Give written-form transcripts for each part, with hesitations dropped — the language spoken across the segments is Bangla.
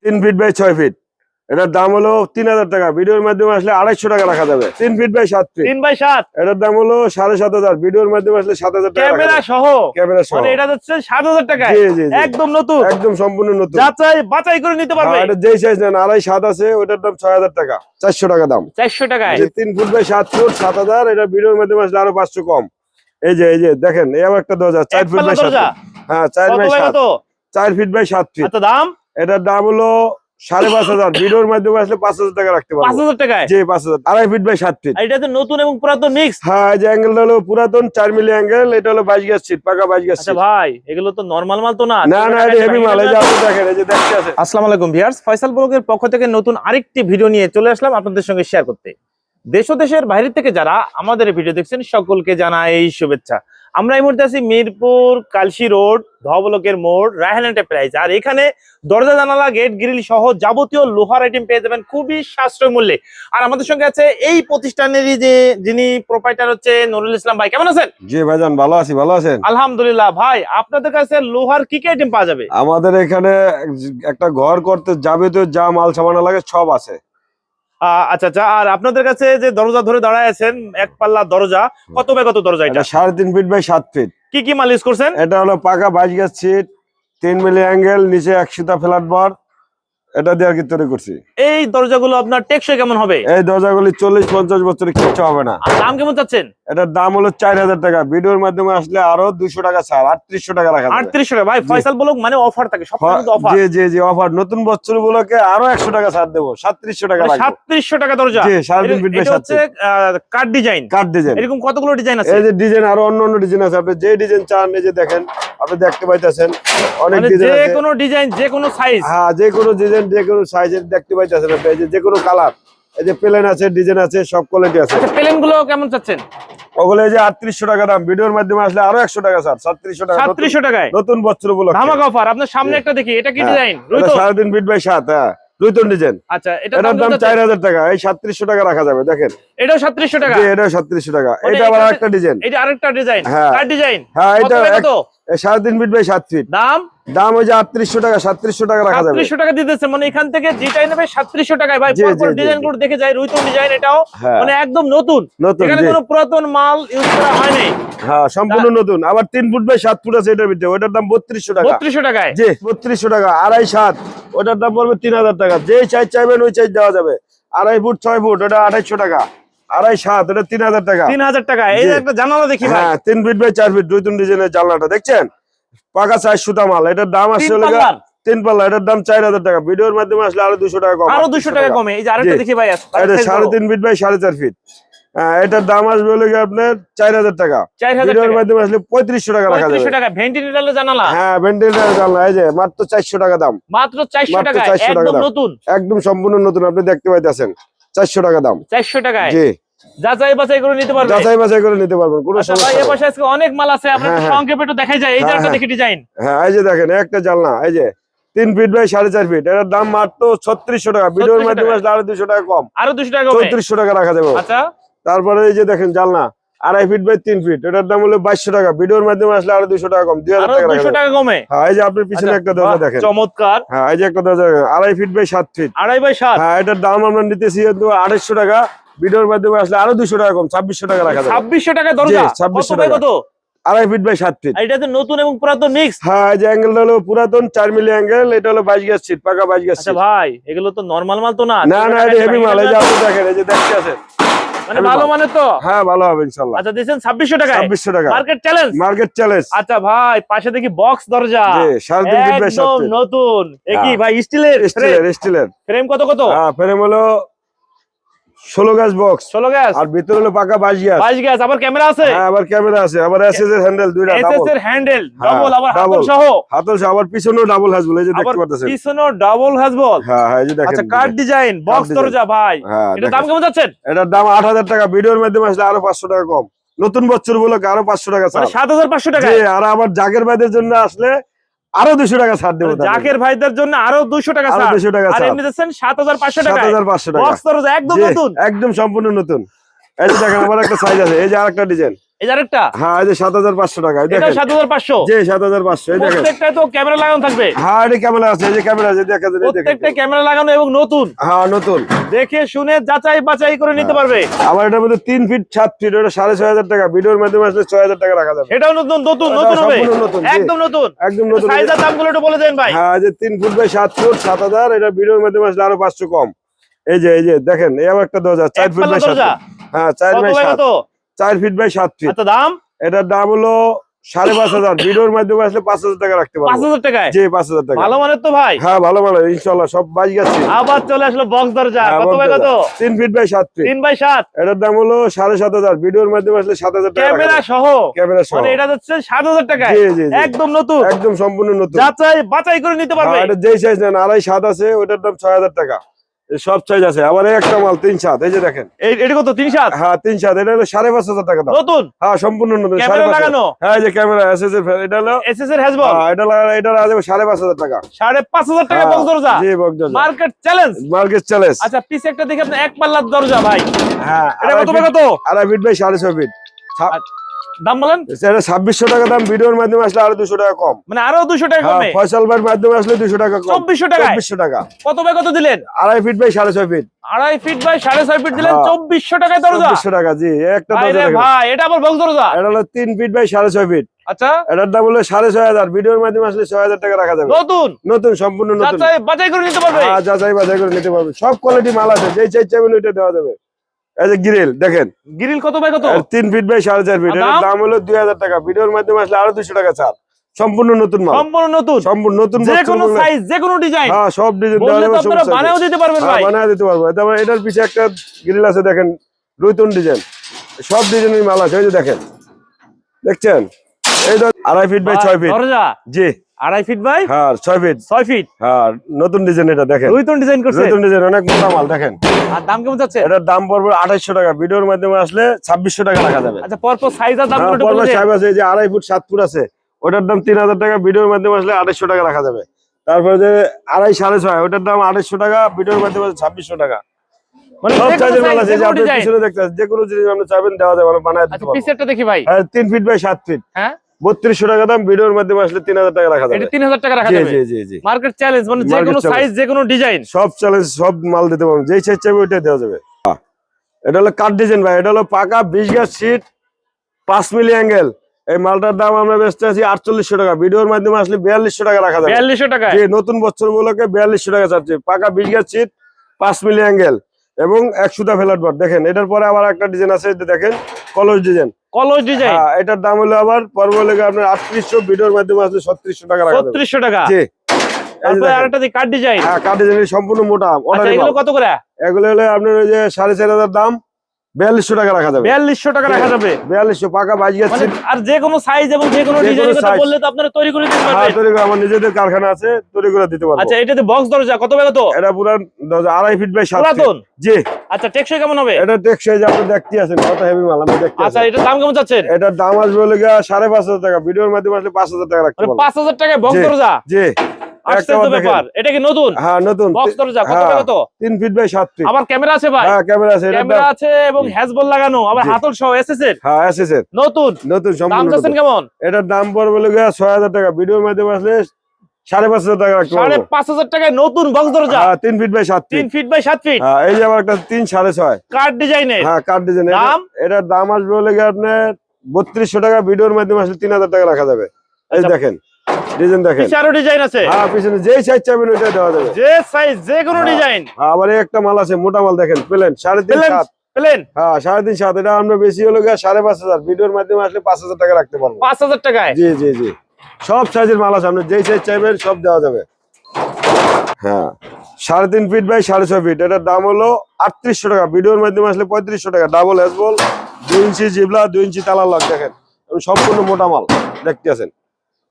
3 ফিট বাই 6 ফিট। এটার দাম হলো 3000 টাকা। ভিডিওর মাধ্যমে আসলে 250 টাকা রাখা যাবে। 3 ফিট বাই 7 ফিট। 3 বাই 7। এটার দাম হলো 7500। ভিডিওর মাধ্যমে আসলে 7000 টাকা। ক্যামেরা সহ। ক্যামেরা সহ। মানে এটা হচ্ছে 7000 টাকায়। জি জি। একদম নতুন। একদম সম্পূর্ণ নতুন। বাছাই করে নিতে পারবে। এটা যেই সাইজ নেন, 2.5 7 আছে, ওটার দাম 6000 টাকা। 400 টাকা দাম। 400 টাকায়। 3 ফুট বাই 7 ফুট 7000। এটা ভিডিওর মাধ্যমে আসলে আরো 500 কম। এই যে দেখেন, এই আবার একটা দরজা 4 ফিট বাই 7 ফিট। হ্যাঁ 4 বাই 7। 4 fit by 7 fit. আচ্ছা দাম? এটার দাম হলো 5500। ভিডিওর মাধ্যমে আসলে 5000 টাকা রাখতে পারবো। 5000 টাকায়? জি 5000। 2.5 ফিট বাই 7 ফিট। এটা তো নতুন এবং পুরাতন মিক্স। হ্যাঁ, এই যে অ্যাঙ্গেলটা হলো পুরাতন 4 মিলি অ্যাঙ্গেল। এটা হলো 22 গজ সিট, পাকা 22 গজ আচ্ছা সিট। ভাই, এগুলো তো নরমাল মাল তো না? না না, এটা হেভি মাল। এই যে আপনি দেখেন, এই যে দেখতে আছে। আসসালামু আলাইকুম ভিউয়ার্স, ফয়সাল ব্লগের পক্ষ থেকে নতুন আরেকটি ভিডিও নিয়ে চলে আসলাম আপনাদের সঙ্গে শেয়ার করতে। দেশ ও দেশের বাইরে থেকে যারা আমাদের এই ভিডিও দেখছেন সকলকে জানাই এই শুভেচ্ছা। আমরা এই মুহূর্তে আছি মিরপুর কালশি রোড, ধবলকের মোড়, রায়হান এন্টারপ্রাইজ। আর এখানে দরজা জানালা গেট গ্রিল সহ যাবতীয় লোহার আইটেম পেয়ে যাবেন খুবই সাশ্রয় মূল্যে। আর আমাদের সঙ্গে আছে এই প্রতিষ্ঠানেরই যিনি প্রোপাইটার হচ্ছে নুরুল ইসলাম ভাই। কেমন আছেন? জি ভাইজান, ভালো আছি। ভালো আছেন? আলহামদুলিল্লাহ। ভাই, আপনাদের কাছে লোহার কি কি আইটেম পাওয়া যাবে? আমাদের এখানে একটা ঘর করতে যাবতীয় যা মাল সামান লাগে সব আছে। আচ্ছা আচ্ছা। আর আপনাদের কাছে যে দরজা ধরে দাঁড়ায় আছেন, এক পাল্লা দরজা, কত বাই কত দরজা এটা? 3.5 ফিট বাই 7 ফিট। কি কি মাল ইউজ করছেন? এটা হলো পাকা 22 গজ সিট, 3 মিলি অ্যাঙ্গেল, নিচে 1 সুতা ফ্ল্যাট বার। এটা দিয়ে আর কি তৈরি করছি। এই দরজাগুলো আপনার টেকসই কেমন হবে? এই দরজাগুলি 40-50 বছরের কিচ্ছু হবে না। আর দাম কেমন চাচ্ছেন? এটার দাম হলো 4000 টাকা। ভিডিওর মাধ্যমে আসলে আরো 200 টাকা ছাড়, 3800 টাকা রাখা যাবে। 3800 টাকা? ভাই ফয়সাল ব্লগ মানে অফার থাকে, সব কিছু অফার। জি জি জি, অফার। নতুন বছর গুলোকে আরো 100 টাকা ছাড় দেবো, 3700 টাকা রাখবো। 3700 টাকা দরজা? জি, 3.5 ফিট বাই 7 হচ্ছে কাট ডিজাইন। কাট ডিজাইন। এরকম কতগুলো ডিজাইন আছে? এই যে ডিজাইন, আরো অন্য ডিজাইন আছে। আপনি যে ডিজাইন চান, এই যে দেখেন, আপনি দেখতে পাইতেছেন অনেক ডিজাইন আছে। যে কোনো ডিজাইন, যে কোনো সাইজ? হ্যাঁ, যে কোনো ডিজাইন, যে কোনো সাইজের দেখতে পাইতেছেন আপনি। এই যে কোনো কালার, এই যে প্লেন আছে, ডিজাইন আছে, সব কোয়ালিটি আছে। আচ্ছা, প্লেন গুলো কেমন চাচ্ছেন? ওগুলো এই যে 3800 টাকা দাম। ভিডিওর মাধ্যমে আসলে আরো 100 টাকা ছাড়, 3700 টাকা। 3700 টাকায় নতুন বছর উপলক্ষে ধামাকা অফার। আপনার সামনে একটা দেখি, এটা কি ডিজাইন? 3.5 fit by 7। হ্যাঁ, রুইতন ডিজাইন। আচ্ছা, এটার দাম 4000 টাকা। এই 3700 টাকা রাখা যাবে। দেখেন, এটাও 3700 টাকা? জি, এটাও 3700 টাকা। এটা আবার আরেকটা ডিজাইন। এটা আরেকটা ডিজাইন। হ্যাঁ। কার ডিজাইন? হ্যাঁ, এটা কত? 3.5 ফিট বাই 7 ফিট। দাম ওই যে 3800 টাকা, 3700 টাকা রাখা যাবে। 3700 টাকা দিতেছে, মানে এখান থেকে যেটাই নেবে 3700 টাকায়। ভাই, জি, পরপর জি, জি, ডিজাইন গুলো দেখে যায়, রুইতন ডিজাইন। এটাও হ্যাঁ। মানে একদম নতুন। এখানে জি। কোনো পুরাতন মাল ইউজ করা হয় নাই। হ্যাঁ, সম্পূর্ণ নতুন। আবার 3 ফুট বাই 7 ফুট আছে এটার ভিতরে। ওটার দাম 3200 টাকা। 3200 টাকায়? জি, 3200 টাকা। 2.5 7, ওটার দাম পড়বে 3000 টাকা। যেই সাইজ চাইবেন ওই সাইজ দেওয়া যাবে। 2.5 ফুট 6 ফুট, ওটা 2800 টাকা। 2.5 7, ওটা 3000 টাকা। 3000 টাকা। এই যে একটা জানালা দেখি ভাই। হ্যাঁ, 3 ফিট বাই 4 ফিট রুইতন ডিজাইনের জানলাটা দেখছেন, পাকা 4 সুতা মাল। এটার দাম আসলে 3 পাল্লা। এটার দাম 4000 টাকা। ভিডিওর মাধ্যমে আসলে আরো 200 টাকা কম। আরো 200 টাকা কমে। এই যে আরেকটা দেখি ভাই, এটা 3.5 ফিট বাই 4.5 ফিট। হ্যাঁ, এটার দাম আসবে হলো আপনার 4000 টাকা। 4000 ভিডিওর টাকা। মাধ্যমে আসলে 3500 টাকা রাখা যাবে। 3500 টাকা ভেন্টিলেটর জানালা? হ্যাঁ, ভেন্টিলেটর জানলা। এই যে মাত্র 400 টাকা দাম। মাত্র 400 টাকা? একদম নতুন, একদম সম্পূর্ণ নতুন। আপনি দেখতে পাইতেছেন 400 টাকা দাম। 400 টাকায়? জি, যাচাই বাছাই করে নিতে পারবেন। যাচাই বাছাই করে নিতে পারবেন, কোনো আচ্ছা ভাই, সমস্যা এই নেই। পাশে আজকে অনেক মাল আছে, আমরা একটু সংক্ষেপে একটু দেখাই যায়। এই যে একটা দেখি ডিজাইন। হ্যাঁ, এই যে দেখেন, একটা জানলা। এই যে 3 ফিট বাই 4.5 ফিট। এটার দাম মাত্র 3600 টাকা। ভিডিওর মাধ্যমে আসলে আরো 200 টাকা কম। আরো 200 টাকা কমে? 3400 টাকা রাখা যাবে। আচ্ছা। তারপরে এই যে দেখেন জানলা 2.5 ফিট বাই 3 ফিট। এটার দাম হলো 2200 টাকা। ভিডিওর মাধ্যমে আসলে আরো 200 টাকা কম, 2000 টাকা রাখা 200 যাবে। টাকা কমে? হ্যাঁ, এই যে আপনার পিছনে একটা দরজা দেখেন, চমৎকার। হ্যাঁ, এই যে একটা দরজা 2.5 ফিট বাই 7 ফিট। 2.5 বাই 7? হ্যাঁ, এটার দাম আমরা নিতেছি 2800 টাকা। ভিডিওর মাধ্যমে আসলে আরো 200 টাকা কম, 2600 টাকা রাখা যাবে। 2600 টাকা দরজা? 2600 কত বাই কত? 2.5 ফিট বাই 7 ফিট। এটা তো নতুন এবং পুরাতন মিক্স। হ্যাঁ, এই যে অ্যাঙ্গেলটা হলো পুরাতন 4 মিলি অ্যাঙ্গেল। এটা হলো 22 গজ সিট, পাকা 22 গজ আচ্ছা সিট। ভাই, এগুলো তো নরমাল মাল তো না? না না, এটা হেভি মাল। এই যে আপনি দেখেন, এই যে দেখতে আছেন, মানে ভালো মানে তো? হ্যাঁ, ভালো হবে ইনশাআল্লাহ। আচ্ছা, দিয়েছেন 2600 টাকা? 2600 টাকা। Market challenge? Market challenge. আচ্ছা ভাই, পাশে দেখি বক্স দরজা। জি, 3.5 ফিট বাই 7 একদম ফিট। নতুন। কি ভাই, স্টিলের? স্টিলের। ফ্রেম কত কত? হ্যাঁ, ফ্রেম হলো 16 গজ বক্স। 16 গজ? আর ভিতরে হলো পাকা 22 গজ। 22 গজ। আবার ক্যামেরা আছে? হ্যাঁ, আবার ক্যামেরা আছে। আবার এসএস এর হ্যান্ডেল দুইটা ডাবল। এসএস এর হ্যান্ডেল ডাবল, আবার হাতল ডাবল সহ? হাতল সহ। আবার পিছনেও ডাবল হ্যাজবল, এই যে আবার দেখতে পাচ্ছেন। পিছনেও ডাবল হ্যাজবল? হ্যাঁ হ্যাঁ, এই যে দেখেন। আচ্ছা, কাট ডিজাইন বক্স দরজা ভাই। হ্যাঁ, এটার দাম কেমন যাচ্ছেন? এটার দাম 8000 টাকা। ভিডিওর মাধ্যমে আসলে আরো 500 টাকা কম। নতুন বছর উপলক্ষে আরো 500 টাকা ছাড়। মানে 7500 টাকা? জি, আর আবার জাকের ভাইদের জন্য আসলে আরো 200 টাকা ছাড় দেব। জাকের ভাইদের জন্য আরো 200 টাকা ছাড়। আর এমনি দিচ্ছেন 7500 টাকা। 7500 টাকা বক্স দরজা একদম নতুন? একদম সম্পূর্ণ নতুন। এই যে দেখেন, আবার একটা সাইজ আছে। এই যে আরেকটা ডিজাইন, এই যে আরেকটা, হ্যাঁ এই যে 7500 টাকা, এই এটা দেখেন 7500। জি 7500, এই দেখেন প্রত্যেকটাই তো ক্যামেরা লাগানো থাকবে। হ্যাঁ এটা ক্যামেরা আছে, এই যে ক্যামেরা আছে দেখেন, এই দেখেন প্রত্যেকটা ক্যামেরা লাগানো এবং নতুন, হ্যাঁ নতুন, দেখে শুনে যাচাই বাছাই করে নিতে পারবে। আমার এটার মধ্যে 3 ফিট 7 ফিট, ওটা 6500 টাকা, ভিডিওর মাধ্যমে আসলে 6000 টাকা রাখা যাবে। এটাও নতুন নতুন এটা নতুন হবে, সম্পূর্ণ নতুন, জি। একদম নতুন, একদম নতুন। সাইজ আর দামগুলো একটু বলে দেন ভাই। হ্যাঁ এই যে 3 ফুট বাই 7 ফুট 7000, এটা ভিডিওর মাধ্যমে আসলে আরো 500 কম। এই যে দেখেন এই আবার একটা দরজা 4 ফিট বাই 7 দরজা, হ্যাঁ 4 কত বাই ভাই 7, কত? 4 ফিট বাই 7 ফিট। আচ্ছা দাম? এটার দাম হলো 5500, ভিডিওর মাধ্যমে আসলে 5000 টাকা রাখতে পারবো। 5000 টাকায়? জি 5000 টাকা। ভালো মানের তো ভাই। হ্যাঁ ভালো ভালো ইনশাআল্লাহ, সব বাইক আছে। আবার চলে আসলো বক্স দরজা, হ্যাঁ, কত ভাই কত? 3 ফিট বাই 7 ফিট, 3 বাই 7, এটার দাম হলো 7500, ভিডিওর মাধ্যমে আসলে 7000 টাকা ক্যামেরা রাখা যাবে। সহ, ক্যামেরা সহ, মানে এটা হচ্ছে 7000 টাকায়, জি জি জি, একদম নতুন, একদম সম্পূর্ণ নতুন, যাচাই বাছাই করে নিতে পারবে। হ্যাঁ, এটা যেই সাইজ নেন, আড়াই 7 আছে, ওটার দাম 6000 টাকা। এই সব সাইজ আছে। আবার এই একটা মাল 3 7, এই যে দেখেন এটা কত? 3 7 হ্যাঁ 3 7, এটা হলো 5500 টাকা দাম। নতুন, হ্যাঁ সম্পূর্ণ নতুন, ক্যামেরা 5500। লাগানো, হ্যাঁ এই যে ক্যামেরা এসএস এর, এটা হলো এসএস এর হ্যাজবল, এটা রাখা যাবে 5500 টাকা। 5500 টাকা হ্যাঁ, বক্স দরজা, জি বক্স দরজা, মার্কেট চ্যালেঞ্জ। Market challenge. আচ্ছা পিছে একটা দেখি আপনার এক পাল্লার দরজা ভাই, হ্যাঁ এটা কত ভাই কত? আড়াই ফিট বাই 6.5 ফিট, দাম বলেন? এটা 2600 টাকা দাম, ভিডিওর মাধ্যমে আসলে আরো 200 টাকা কম। মানে আরো 200 টাকা হ্যাঁ কমে, ফয়সাল ভাইয়ের মাধ্যমে আসলে 200 টাকা কম, 2400 টাকায়। 2400 টাকা। কত ভাই কত দিলেন? আড়াই ফিট বাই 6.5 ফিট, আড়াই ফিট বাই 6.5 ফিট দিলেন, হ্যাঁ। 2400 টাকায় দরজা। 2400 টাকা, জি একটা ভাই দরজা রে দেখেন। ভাই, এটা আবার বক্স দরজা। এটা হলো 3 ফিট বাই 6.5 ফিট, আচ্ছা এটার দাম হলো 6500, ভিডিওর মাধ্যমে আসলে 6000 টাকা রাখা যাবে। নতুন, নতুন সম্পূর্ণ নতুন, যাচাই বাছাই করে নিতে পারবে। হ্যাঁ যাচাই বাছাই করে নিতে পারবে, সব কোয়ালিটি মাল আছে, যেই চাই চাইবেন ওইটা দেওয়া যাবে। এই যে গ্রিল দেখেন, গ্রিল কত ভাই কত? 3 ফিট বাই 4.5 ফিট, এটার দাম হলো 2000 টাকা, ভিডিওর মাধ্যমে আসলে আরো 200 টাকা ছাড়। সম্পূর্ণ নতুন মাল, সম্পূর্ণ নতুন, সম্পূর্ণ নতুন, যে কোনো সাইজ, যে কোনো ডিজাইন, হ্যাঁ সব ডিজাইন দেওয়া বললে যাবে, তো আপনারা সব size বানায়ও দিতে পারবেন ভাই। বানায় দিতে পারবো। তারপর এটার পিছে একটা গ্রিল আছে দেখেন, রুইতন ডিজাইন, সব ডিজাইনের মাল আছে। এই যে দেখেন, দেখছেন এই আড়াই ফিট বাই 6 ফিট দরজা, জি আড়াই ফিট বাই হ্যাঁ 6 ফিট 6 ফিট, হ্যাঁ নতুন ডিজাইন, এটা দেখেন রুইতন ডিজাইন করছে। নতুন ডিজাইন, অনেক মোটা মাল দেখেন। আর দাম কেমন যাচ্ছে? এটার দাম পড়বে 2800 টাকা, ভিডিওর মাধ্যমে আসলে 2600 টাকা রাখা যাবে। আচ্ছা পরপর সাইজ আর দাম হ্যাঁ, একটু পরপর বলে দেন। সাইজ আছে, এই যে আড়াই ফুট 7 ফুট আছে, ওটার দাম 3000 টাকা, ভিডিওর মাধ্যমে আসলে 2800 টাকা রাখা যাবে। তারপরে যে আড়াই 6.5, ওটার দাম 2800 টাকা, ভিডিওর মাধ্যমে 2600 টাকা। মানে সব যে কোনো সাইজের মাল size, আছে, যে যে কোনো আপনি ডিজাইন। পিছনে দেখতে যে কোনো জিনিস আপনি চাইবেন দেওয়া যাবে, আমরা বানায় দিতে আচ্ছা পারবো। পিছেরটা দেখি ভাই। হ্যাঁ 3 ফিট বাই 7 ফিট, হ্যাঁ 3200 টাকা দাম, ভিডিওর মাধ্যমে আসলে 3000 টাকা রাখা যাবে। এটা 3000 টাকা রাখা জি যাবে। জি জি জি, মার্কেট চ্যালেঞ্জ, মানে যে Market কোনো challenge। সাইজ, যে কোনো ডিজাইন, সব চ্যালেঞ্জ, সব মাল দিতে পারবো, যেই সাইজ চাইবে ওইটাই দেওয়া যাবে। এটা হলো কাট ডিজাইন ভাই, এটা হলো পাকা 20 গাছ শীট 5 মিলি অ্যাঙ্গেল। এই মালটার দাম আমরা বেচতে আছি 4800 টাকা, ভিডিওর মাধ্যমে আসলে 4200 টাকা রাখা যাবে। 4200 টাকা। যে নতুন বছর উপলক্ষে 4200 টাকা চাচ্ছি, পাকা 20 গাছ শীট 5 মিলি অ্যাঙ্গেল এবং 1 সুতা ফ্ল্যাট বোর্ড। দেখেন এটার পরে আবার একটা ডিজাইন আছে, এটা দেখেন কলস ডিজাইন, কলস ডিজাইন, হ্যাঁ এটার দাম হলো আবার পর্ব লেগে আপনার 3800, ভিডিওর মাধ্যমে আসলে 3600 টাকা রাখা যাবে। 3600 টাকা। জি তারপরে আরেকটা দি কাট ডিজাইন। হ্যাঁ কাট ডিজাইন সম্পূর্ণ মোটা আচ্ছা অর্ডার এগুলো কত করে? এগুলো হলো আপনার ওই যে 4500 দাম, 4200 টাকা রাখা যাবে। 4200 টাকা রাখা যাবে, 4200 পাকা 22 গাছ মানে শীট। আর যে কোনো সাইজ এবং যে কোনো যে কোনো ডিজাইনের কথা size। বললে তো আপনারা তৈরি করে দিতে হ্যাঁ পারবেন। তৈরি করে, আমার নিজেদের কারখানা আছে, তৈরি করে দিতে পারবো। আচ্ছা এটাতে বক্স দরজা কত ভাই কত? এটা পুরো আড়াই ফিট বাই 7 ফিট। পুরাতন? জি আচ্ছা টেকসই কেমন হবে? এটা টেকসই, যে আপনি দেখতে আছেন কত হেভি মাল, আমি দেখতে আচ্ছা আছি। এটার দাম কেমন চাচ্ছেন? এটার দাম আসবে হলো গিয়া 5500 টাকা, ভিডিওর মাধ্যমে আসলে 5000 টাকা রাখতে মানে পারবো। 5000 টাকায় বক্স জি। দরজা, জি আসছে একটা তো ব্যাপার। এটা কি নতুন হ্যাঁ নতুন বক্স দরজা? কত হ্যাঁ, ভাই কত? 3 ফিট বাই 7 ফিট। আবার ক্যামেরা আছে ভাই, হ্যাঁ ক্যামেরা আছে, এটার ক্যামেরা দাম আছে এবং হ্যাজবল লাগানো, আবার জি। হাতল সহ এসএসএর হ্যাঁ এসএসএর নতুন। নতুন দাম সম্পূর্ণ চাচ্ছেন নতুন। কেমন? এটার দাম পড়বে হলো গিয়া 6000 টাকা, ভিডিওর মাধ্যমে আসলে 5500 টাকা রাখতে পারবো। 5500 টাকায় নতুন বক্স দরজা, হ্যাঁ 3 feet by 7 feet. 3 feet by 7 feet, হ্যাঁ এই যে আবার একটা 3 6.5, কাট ডিজাইনের। হ্যাঁ কাট ডিজাইন। দাম? এটার দাম আসবে হলো গিয়া আপনার 3200 টাকা, ভিডিওর মাধ্যমে আসলে 3000 টাকা রাখা যাবে। এই আচ্ছা। দেখেন ডিজাইন দেখেন, পিছে আরো ডিজাইন আছে, হ্যাঁ পিছনে যেই সাইজ চাইবেন ওইটা দেওয়া যাবে। যে সাইজ যে কোনো ডিজাইন। আবার এই একটা মাল আছে মোটা মাল, দেখেন প্লেন 3.5 7। প্লেন হ্যাঁ 3.5 7, এটা আমরা বেশি হলো গিয়া 5500, ভিডিওর মাধ্যমে আসলে 5000 টাকা রাখতে পারবো। 5000 টাকায়। জি জি জি, সব সাইজের মাল আছে, আপনি যেই সাইজ চাইবেন সব দেওয়া যাবে। হ্যাঁ 3.5 ফিট বাই 6.5 ফিট, এটার দাম হলো 3800 টাকা, ভিডিওর মাধ্যমে আসলে 3500 টাকা। ডাবল হ্যাজবল, 2 ইঞ্চি জিবলা, 2 ইঞ্চি তালা লক, দেখেন সম্পূর্ণ মোটা মাল দেখতে আছেন।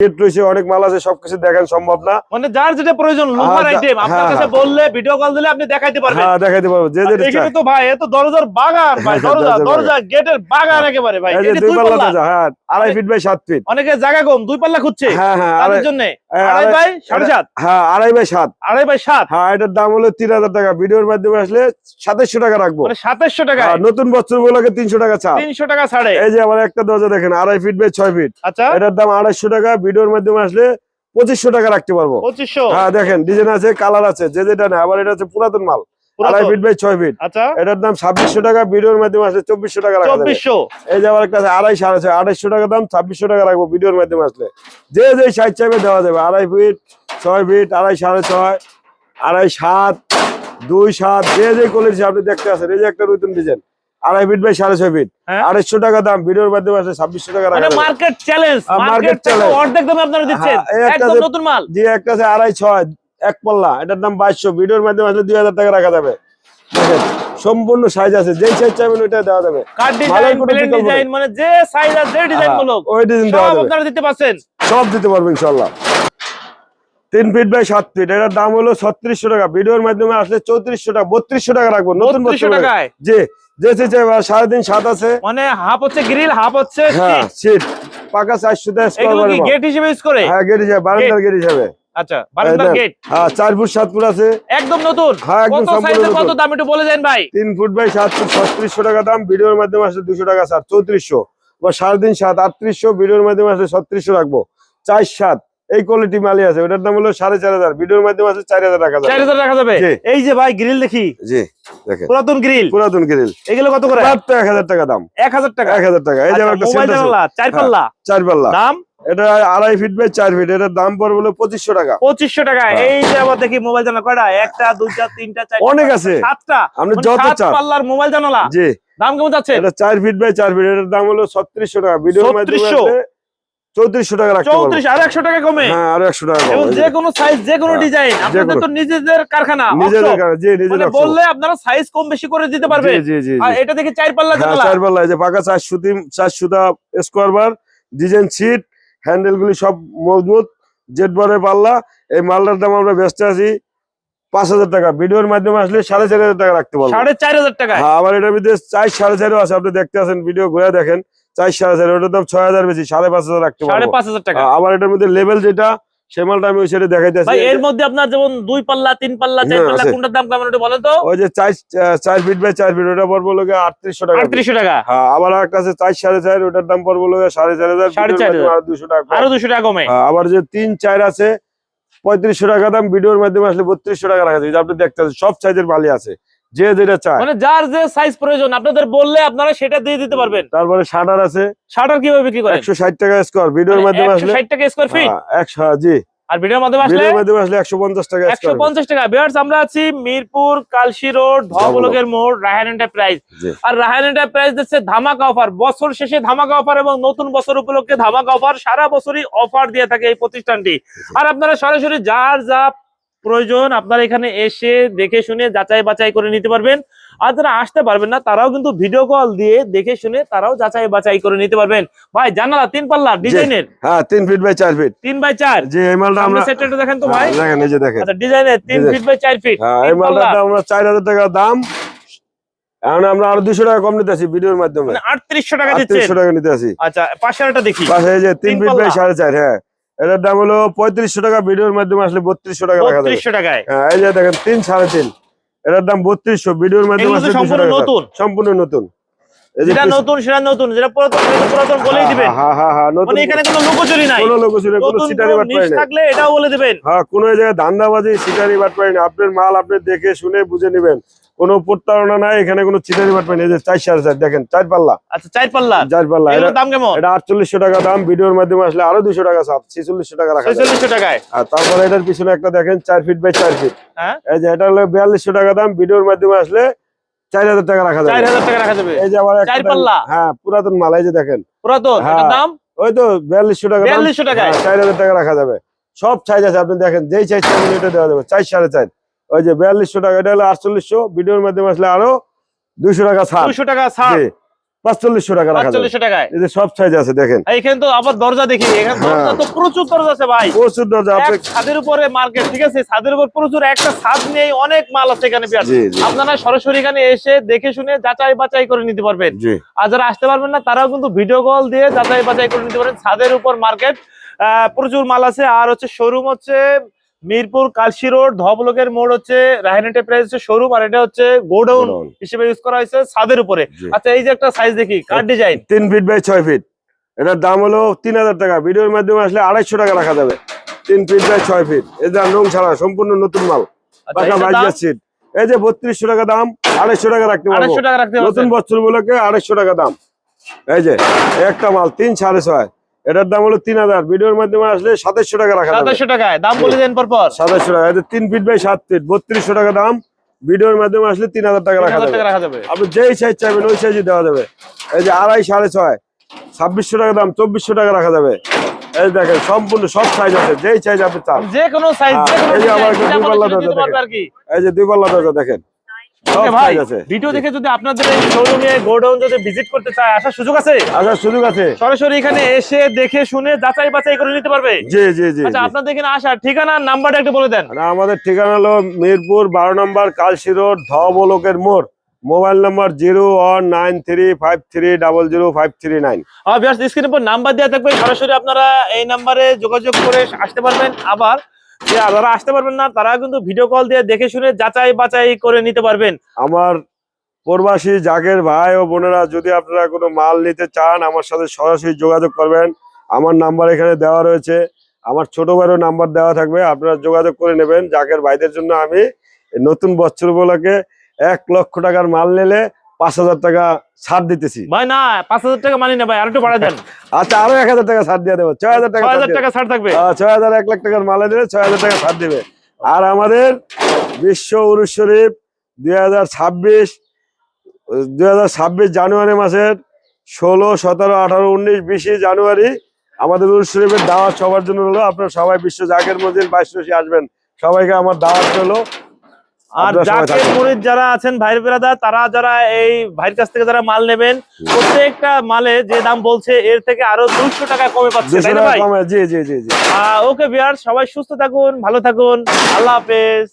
গেট রয়েছে, অনেক মাল আছে, সবকিছু দেখান সম্ভব না। মানে যার যেটা প্রয়োজন লোহার আইটেম আপনার হ্যাঁ, কাছে বললে ভিডিও কল দিলে আপনি দেখাইতে পারবেন। হ্যাঁ দেখাইতে পারবো যে যেটা এখানে চায়। তো ভাই এত দরজার বাগান ভাই, দরজা গেটের বাগান একেবারে ভাই। এই যে এটা দুই দুই পাল্লা পাল্লা, দরজা, হ্যাঁ 2.5 ফিট বাই 7 ফিট। অনেকে জায়গা কম দুই পাল্লা খুঁজছে হ্যাঁ হ্যাঁ তাদের জন্য হ্যাঁ, 2.5 বাই 7.5, হ্যাঁ 2.5 বাই 7। 2.5 বাই 7, হ্যাঁ এটার দাম হলো 3000 টাকা। ভিডিওর মাধ্যমে আসলে 2700 টাকা রাখবো। মানে 2700 টাকা। নতুন বছর বলে 300 টাকা ছাড়। 300 টাকা ছাড়ে। এই যে আমার একটা দরজা দেখেন 2.5 ফিট বাই 6 ফিট। আচ্ছা, এটার দাম 250 টাকা। ভিডিওর মাধ্যমে আসলে 2500 টাকা রাখতে পারবো। 2500। হ্যাঁ দেখেন ডিজাইন আছে, কালার আছে, যে যেটা নেয়। আবার এটা হচ্ছে পুরাতন মাল, 2.5 ফিট বাই 6 ফিট। আচ্ছা, এটার দাম 2600 টাকা। ভিডিওর মাধ্যমে আসলে 2400 টাকা রাখা যাবে। 2400। এই যে আবার একটা আছে 2.5 6.5 2800 টাকা দাম, 2600 টাকা রাখবো। ভিডিওর মাধ্যমে আসলে যে যে সাইজ চাইবে দেওয়া যাবে। 2.5 ফিট 6 ফিট 2.5 6.5 2.5 7 2 7 যে যে কোয়ালিটি আপনি দেখতে আছেন। এই যে একটা নতুন ডিজাইন 2.5 ফিট বাই 6.5 ফিট, 250 টাকা দাম। ভিডিওর মাধ্যমে আসলে 2600 টাকা রাখা মানে যাবে। মার্কেট চ্যালেঞ্জ, মার্কেট থেকে অর্ধেক দামে আপনারা দিচ্ছেন। একদম নতুন মাল। যে একটা আছে 2.5 6 এক পাল্লা, এটার দাম 2200। ভিডিওর মাধ্যমে আসলে 2000 টাকা রাখা যাবে। দেখেন সম্পূর্ণ সাইজ আছে, যেই সাইজ চাইবেন ওইটা দেওয়া যাবে। কাট ডিজাইন, প্লেন ডিজাইন, মানে যে সাইজ আর যে ডিজাইন গুলো ওই ডিজাইন দেওয়া সব যাবে। আপনারা দিতে পারছেন। সব দিতে পারবো ইনশাআল্লাহ। 3 ফিট বাই 7 ফিট, এটার দাম হলো 3600 টাকা। ভিডিওর মাধ্যমে আসলে 3400 টাকা 3200 টাকা রাখবো। নতুন 3200 টাকায়। জি যে চাইবে। 3.5 7 আছে, মানে হাফ হচ্ছে গ্রিল, হাফ হচ্ছে হ্যাঁ সিট পাকা 400 টাকা স্কয়ার। এগুলো কি গেট হিসেবে ইউজ করে? হ্যাঁ গেট হিসাবে, বারান্দার গেট হিসাবে। আচ্ছা, বারান্দার গেট। হ্যাঁ 4 ফুট 7 ফুট আছে, একদম নতুন। হ্যাঁ একদম কত সম্পূর্ণ সাইজের কত নতুন। দাম একটু বলে দেন ভাই। 3 ফুট বাই 7 ফুট 3600 টাকা দাম। ভিডিওর মাধ্যমে আসলে 200 টাকা ছাড়, 3400। বা 3.5 7 3800। ভিডিওর মাধ্যমে আসলে 3600 রাখবো। 4 7 এই কোয়ালিটি মালই আছে, ওটার দাম হলো 4500। ভিডিওর মাধ্যমে আসলে 4000 টাকা যাবে। 4000 টাকা যাবে। এই যে ভাই গ্রিল দেখি, জি দেখেন পুরাতন গ্রিল, পুরাতন গ্রিল। এগুলো কত করে? মাত্র 1000 টাকা দাম। 1000 টাকা। 1000 টাকা। এই যে আচ্ছা, একটা মোবাইল সেট আছে, জানালা 4 পাল্লা, 4 পাল্লা দাম এটা 2.5 ফিট বাই 4 ফিট। এটার দাম পড়বে হলো 2500 টাকা। 2500 টাকা। এই যে আবার দেখি মোবাইল জানালা কয়টা? একটা, দুইটা, তিনটা, চারটা, অনেক আছে, 7টা। আপনি মানে যত 7 চান। পাল্লার মোবাইল জানালা। জি দাম কেমন যাচ্ছে? এটা 4 ফিট বাই 4 ফিট। এটার দাম হলো 3600 টাকা। ভিডিওর মাধ্যমে 3600। আসলে 3400 টাকা রাখতে পারবো। 34 আর 100 টাকা কমে। হ্যাঁ আর 100 টাকা এবং কম। যে কোনো সাইজ, যে কোনো হ্যাঁ, ডিজাইন, আপনাদের যেকোনো। তো নিজেদের কারখানা, নিজেদের workshop। কারণে, জি নিজেদের মানে workshop। বললে আপনারা সাইজ কম বেশি করে দিতে পারবেন। জি জি জি আর এটা দেখি 4 পাল্লা হ্যাঁ জানালা। 4 পাল্লা। এই যে পাকা 400 স্কয়ার বার, ডিজাইন সিট, হ্যান্ডেল গুলি সব মজবুত, জেড বারের পাল্লা। এই মালটার দাম আমরা বেচতে আছি 5000 টাকা। ভিডিওর মাধ্যমে আসলে 4500 টাকা রাখতে পারবো। 4500 টাকা। হ্যাঁ আবার এটার ভিতরে 4 4.5 আছে, আপনি দেখতে আছেন, ভিডিও ঘুরে দেখেন। 4 4.5 ওটার দাম 6000 বেশি, 5500 রাখতে পারবো। 5500 টাকা। আবার এটার মধ্যে লেভেল যেটা, সে মালটা আমি ওই সাইডে দেখাইতেছি। ভাই এর মধ্যে আপনার যেমন 2 পাল্লা, 3 পাল্লা, 4 পাল্লা, আছে। কোনটার দাম কেমন একটু বলেন তো? ওই যে 4 ফিট বাই 4 ফিট, ওটা পড়বো লোকে 3800 টাকা। 3800 টাকা। হ্যাঁ আবার একটা আছে 4 4.5, ওটার দাম পড়বো লোকে 4500। 4500 আর 200 টাকা কম। আরো 200 টাকা কমে। আবার যে 3 4 আছে 3500 টাকা দাম। ভিডিওর মাধ্যমে আসলে 3200 টাকা রাখা যায়। আপনি দেখতে আছেন সব সাইজের মালই আছে, যে যেটা চায়। মানে যার যে সাইজ প্রয়োজন আপনাদের বললে আপনারা সেটা দিয়ে দিতে পারবেন। তারপরে শাটার আছে, শাটার কিভাবে বিক্রি করেন? 160 টাকা স্কয়ার। ভিডিওর মাধ্যমে আসলে 160 টাকা স্কয়ার ফিট। 100 জি। আর ভিডিওর মাধ্যমে আসলে ভিডিওর মাধ্যমে আসলে 150 টাকা স্কয়ার। 150 টাকা। ভিউয়ার্স আমরা আছি মিরপুর কালশি রোড, ধবলকের মোড়, রায়হান এন্টারপ্রাইজ। আর রায়হান এন্টারপ্রাইজ দিচ্ছে ধামাকা অফার, বছর শেষে ধামাকা অফার এবং নতুন বছর উপলক্ষে ধামাকা অফার। সারা বছরই অফার দিয়ে থাকে এই প্রতিষ্ঠানটি। আর আপনারা সরাসরি যার যা প্রয়োজন আপনারা এখানে এসে দেখে শুনে যাচাই বাছাই করে নিতে পারবেন। আর যারা আসতে পারবেন না তারাও কিন্তু ভিডিও কল দিয়ে দেখে শুনে তারাও যাচাই বাছাই করে নিতে পারবেন। ভাই জানালা 3 পাল্লা ডিজাইনের, হ্যাঁ 3 ফিট বাই 4 ফিট। 3 বাই 4। যে এই মালটা আমরা সেটটা দেখেন তো ভাই। দেখেন, এই যে দেখেন। আচ্ছা ডিজাইনের 3 ফিট বাই 4 ফিট। হ্যাঁ এই মালটার দাম আমরা 4000 টাকা দাম। এখন আমরা আরো 200 টাকা কম নিতে আছি ভিডিওর মাধ্যমে। মানে 3800 টাকা দিচ্ছেন। 3800 টাকা নিতে আছি। আচ্ছা পাশে আরেকটা দেখি। পাশে এই যে 3 তিন ফিট বাই পাল্লা। 4.5। হ্যাঁ এটার দাম হলো 3500 টাকা। ভিডিওর মাধ্যমে আসলে 3200 টাকা রাখা যাবে। 3200 টাকায়। হ্যাঁ এই যে দেখেন 3 3.5, এটার দাম 3200। ভিডিওর মাধ্যমে এগুলো তো আসলে 200 সম্পূর্ণ টাকা নতুন। সম্পূর্ণ নতুন। এই যে যেটা নতুন সেটা নতুন, যেটা পুরাতন সেটা পুরাতন বলেই দিবেন। হ্যাঁ হ্যাঁ হ্যাঁ নতুন। মানে এখানে কোনো লুকোচুরি নাই, কোনো লোকো ছিল, কোনো নতুন সিটারি কোনো বাট নিশ পাই না। থাকলে এটাও বলে দিবেন। হ্যাঁ কোনো জায়গায় ধান্দাবাজি সিটারি বাট পাই না। আপনার মাল আপনি দেখে শুনে বুঝে নেবেন, কোনো প্রতারণা নাই এখানে, কোনো চিটারি বাট পাই না। এই যে 4 4.5 দেখেন 4 পাল্লা। আচ্ছা 4 পাল্লা। 4 পাল্লা। এর দাম কেমন? এটা 4800 টাকা দাম। ভিডিওর মাধ্যমে আসলে আরো 200 টাকা ছাড়, 4600 টাকা রাখা যাবে। 4600 টাকায়। আর তারপরে এটার পিছনে একটা দেখেন 4 ফিট বাই 4 ফিট। হ্যাঁ এই যে এটা হলো 4200 টাকা দাম। ভিডিওর মাধ্যমে আসলে 4000 টাকা রাখা যাবে। 4000 টাকা রাখা যাবে। এই যে আবার 4 পাল্লা। হ্যাঁ পুরাতন মাল, এই যে দেখেন পুরাতন, হ্যাঁ। এটার দাম ওই তো 4200 টাকা দাম। 4200 টাকায়। 4000 টাকা রাখা যাবে। সব সাইজ আছে, আপনি দেখেন যেই সাইজ চাইবেন এটা দেওয়া যাবে। 4 4.5 ওই যে 4200 টাকা। এটা হলো 4800। ভিডিওর মাধ্যমে আসলে আরো 200 টাকা ছাড়। 200 টাকা ছাড়। জি। 4500 টাকা রাখা যাবে। 4500 টাকায় এই যে সব সাইজ আছে দেখেন। এইখানে তো আবার দরজা দেখি, এখানে দরজা তো প্রচুর দরজা আছে ভাই। প্রচুর দরজা এক আপনি ছাদের উপরে মার্কেট, ঠিক আছে, ছাদের উপর প্রচুর, একটা ছাদ নিয়ে অনেক মাল আছে এখানে পেঁয়াজ। জি, জি। আপনারা সরাসরি এখানে এসে দেখে শুনে যাচাই বাছাই করে নিতে পারবেন। জি আর যারা আসতে পারবেন না তারাও কিন্তু ভিডিও কল দিয়ে যাচাই বাছাই করে নিতে পারেন। ছাদের উপর মার্কেট, প্রচুর মাল আছে। আর হচ্ছে শোরুম হচ্ছে মিরপুর কালসি রোড, ধবলকের মোড় হচ্ছে রায়হান এন্টারপ্রাইজের শোরুম, আর এটা হচ্ছে গোডাউন গোডাউন। হিসেবে ইউজ করা হয়েছে ছাদের উপরে। জি। আচ্ছা, এই যে একটা সাইজ দেখি, কার ডিজাইন, 3 ফিট বাই 6 ফিট, এটার দাম হলো 3000 টাকা। ভিডিওর মাধ্যমে আসলে 250 টাকা রাখা যাবে। 3 ফিট বাই 6 ফিট, এই যে রং ছাড়া সম্পূর্ণ নতুন মাল, পাকা বাইজার সিট। এই যে 3200 টাকা দাম, 250 টাকা রাখতে পারবো। 250 টাকা রাখতে নতুন পারবেন। বছর উপলক্ষে 250 টাকা দাম। এই যে একটা মাল 3 6.5, এটার দাম হলো 3000। ভিডিওর মাধ্যমে আসলে 2700 টাকা রাখা যাবে। 2700 টাকায় দাম বলে দেন পর পর। 2700 টাকা। এই যে 3 ফিট বাই 7 ফিট, 3200 টাকা দাম। ভিডিওর মাধ্যমে আসলে 3000 টাকা রাখা 3000 যাবে। টাকা রাখা যাবে। আপনি যেই সাইজ চাইবেন ওই সাইজই দেওয়া যাবে। এই যে 2.5 6.5, 2600 টাকা দাম, 2400 টাকা রাখা যাবে। এই দেখেন সম্পূর্ণ সব সাইজ আছে, যেই সাইজ আপনি চান। যে কোনো সাইজ, যে কোনো এই যে আবার ডিজাইন, একটা দুই পাল্লা দিতে দরজা পারবে দেখেন। আর কি। এই যে 2 পাল্লা দরজা দেখেন, সব ওকে ভাই, সাইজ আছে। ভিডিও দেখে যদি আপনাদের এই শোরুমে গোডাউন যদি ভিজিট করতে চায়, আসার সুযোগ আছে? আসার সুযোগ আছে। সরাসরি এখানে এসে দেখে শুনে যাচাই বাছাই করে নিতে পারবে। জি জি জি আচ্ছা, জি। আপনাদের এখানে আসার ঠিকানা, নাম্বারটা একটু বলে দেন। আর আমাদের ঠিকানা হলো মিরপুর 12 নম্বর কালসি রোড, ধবলকের মোড়। Mobile number 01935300539। ভিউয়ার্স, স্ক্রিনের উপর নাম্বার দেওয়া থাকবে, সরাসরি আপনারা এই নাম্বারে যোগাযোগ করে আসতে পারবেন। আবার যারা আসতে পারবেন না তারা কিন্তু ভিডিও কল দিয়ে দেখে শুনে যাচাই বাছাই করে নিতে পারবেন। আমার প্রবাসী জাগের ভাই ও বোনেরা, যদি আপনারা কোনো মাল নিতে চান আমার সাথে সরাসরি যোগাযোগ করবেন। আমার নাম্বার এখানে দেওয়া রয়েছে, আমার ছোট ভাইয়েরও নাম্বার দেওয়া থাকবে, আপনারা যোগাযোগ করে নেবেন। জাগের ভাইদের জন্য আমি এই নতুন বছর উপলক্ষে 1 লক্ষ টাকার মাল নিলে 5000 টাকা ছাড় দিতেছি। ভাই না, 5000 টাকা মানি না ভাই, আর একটু বাড়া দেন। আচ্ছা, আরো 1000 টাকা ছাড় দিয়ে দেবো, 6000 টাকা। 6000 টাকা ছাড় থাকবে। 6000, 1 লাখ টাকার মালে দিলে 6000 টাকা ছাড় দিবে। আর আমাদের বিশ্ব উরুস শরীফ 2026 জানুয়ারি মাসের 16, 17, 18, 19, 20 জানুয়ারি আমাদের উরুস শরীফের দাওয়াত সবার জন্য হলো। আপনারা সবাই বিশ্ব জাকের মসজিদ 22 আসবেন, সবাইকে আমার দাওয়াত হলো। আর জাকের মুরিদ যারা আছেন ভাই ব্রাদার, তারা যারা এই ভাইয়ের কাছ থেকে যারা মাল নেবেন, প্রত্যেকটা মালে যে দাম বলছে এর থেকে আরো 200 টাকা কমে পাচ্ছে, তাই না ভাই? জি জি জি জি। ওকে ভিউয়ার্স, সবাই সুস্থ থাকুন, ভালো থাকুন, আল্লাহ হাফেজ।